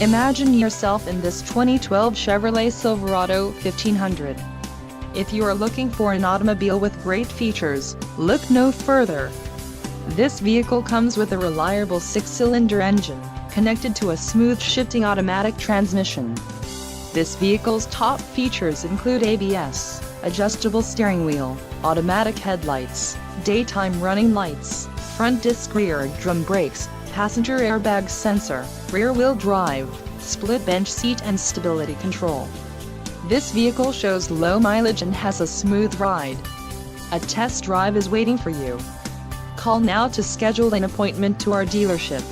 Imagine yourself in this 2012 Chevrolet Silverado 1500. If you are looking for an automobile with great features, look no further. This vehicle comes with a reliable 6-cylinder engine, connected to a smooth shifting automatic transmission. This vehicle's top features include ABS, adjustable steering wheel, automatic headlights, daytime running lights, front disc rear drum brakes, passenger airbag sensor, rear-wheel drive, split bench seat and stability control. This vehicle shows low mileage and has a smooth ride. A test drive is waiting for you. Call now to schedule an appointment to our dealership.